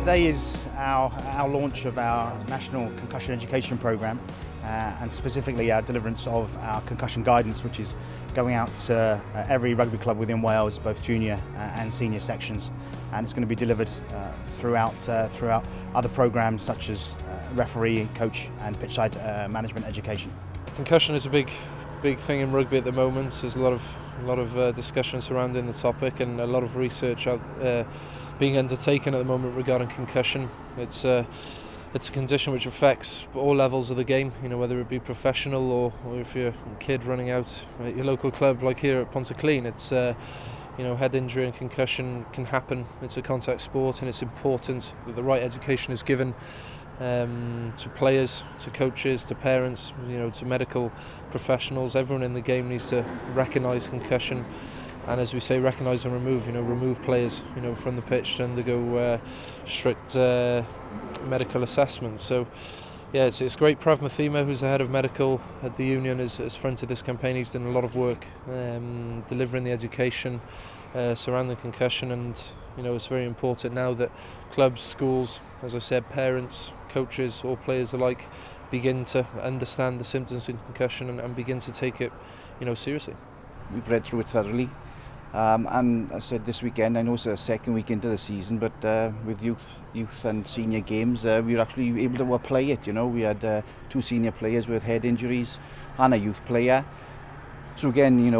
Today is our launch of our National Concussion Education Programme and specifically our deliverance of our concussion guidance, which is going out to every rugby club within Wales, both junior and senior sections, and it's going to be delivered throughout other programmes such as referee, coach and pitchside management education. Concussion is a big thing in rugby at the moment. There's a lot of discussion surrounding the topic and a lot of research being undertaken at the moment regarding concussion. It's a condition which affects all levels of the game, whether it be professional or if you're a kid running out at your local club like here at Pontyclun. It's head injury and concussion can happen. It's a contact sport and it's important that the right education is given to players, to coaches, to parents, to medical professionals. Everyone in the game needs to recognise concussion and, as we say, recognise and remove players from the pitch to undergo strict medical assessment. So yeah, it's great. Prav Mathima, who's the head of medical at the union, has fronted this campaign. He's done a lot of work delivering the education surrounding concussion, and it's very important now that clubs, schools, as I said, parents, coaches, all players alike begin to understand the symptoms of concussion and begin to take it seriously. We've read through it thoroughly. And I said this weekend, I know it's the second week into the season, but with youth and senior games, we were actually able to play it. We had two senior players with head injuries and a youth player. So again,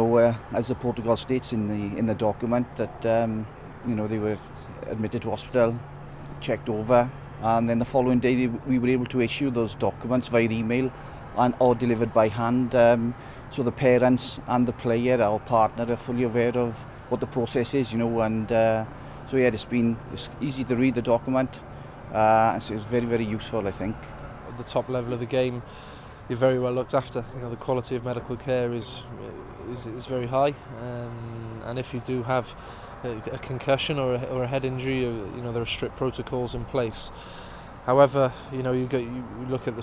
as the protocol states in the document, that they were admitted to hospital, checked over, and then the following day we were able to issue those documents via email or delivered by hand. So the parents and the player, our partner, are fully aware of what the process is, and so yeah, it's easy to read the document. So it's very, very useful, I think. At the top level of the game, you're very well looked after. The quality of medical care is very high, and if you do have a concussion or a head injury, there are strict protocols in place. However, you look at the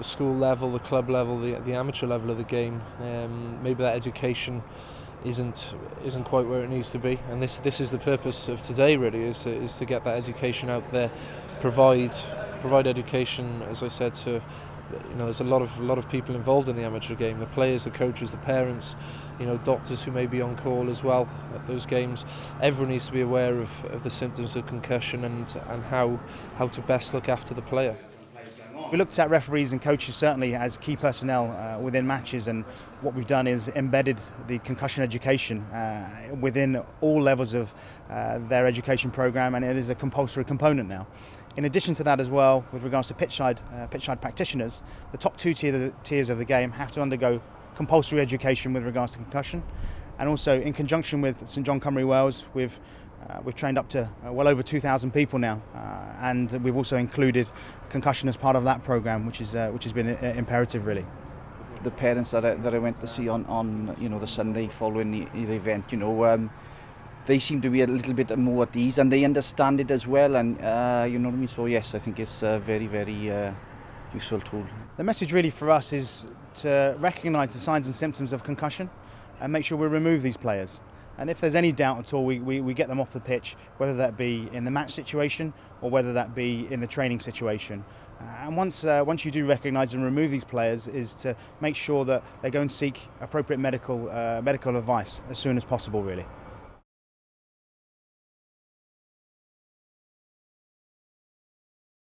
school level, the club level, the amateur level of the game. Maybe that education isn't quite where it needs to be, and this is the purpose of today. Really, is to get that education out there, provide education. As I said, to there's a lot of people involved in the amateur game: the players, the coaches, the parents, doctors who may be on call as well at those games. Everyone needs to be aware of the symptoms of concussion and how to best look after the player. We looked at referees and coaches certainly as key personnel within matches, and what we've done is embedded the concussion education within all levels of their education programme, and it is a compulsory component now. In addition to that as well, with regards to pitchside practitioners, the top two tiers of the game have to undergo compulsory education with regards to concussion, and also in conjunction with St John Cymru Wales, we've trained up to well over 2,000 people now, and we've also included concussion as part of that programme, which has been imperative really. The parents that I went to see on the Sunday following the event, they seem to be a little bit more at ease and they understand it as well, and you know what I mean. So yes, I think it's a very, very useful tool. The message really for us is to recognise the signs and symptoms of concussion and make sure we remove these players. And if there's any doubt at all, we get them off the pitch, whether that be in the match situation or whether that be in the training situation. And once you do recognise and remove these players, is to make sure that they go and seek appropriate medical advice as soon as possible, really.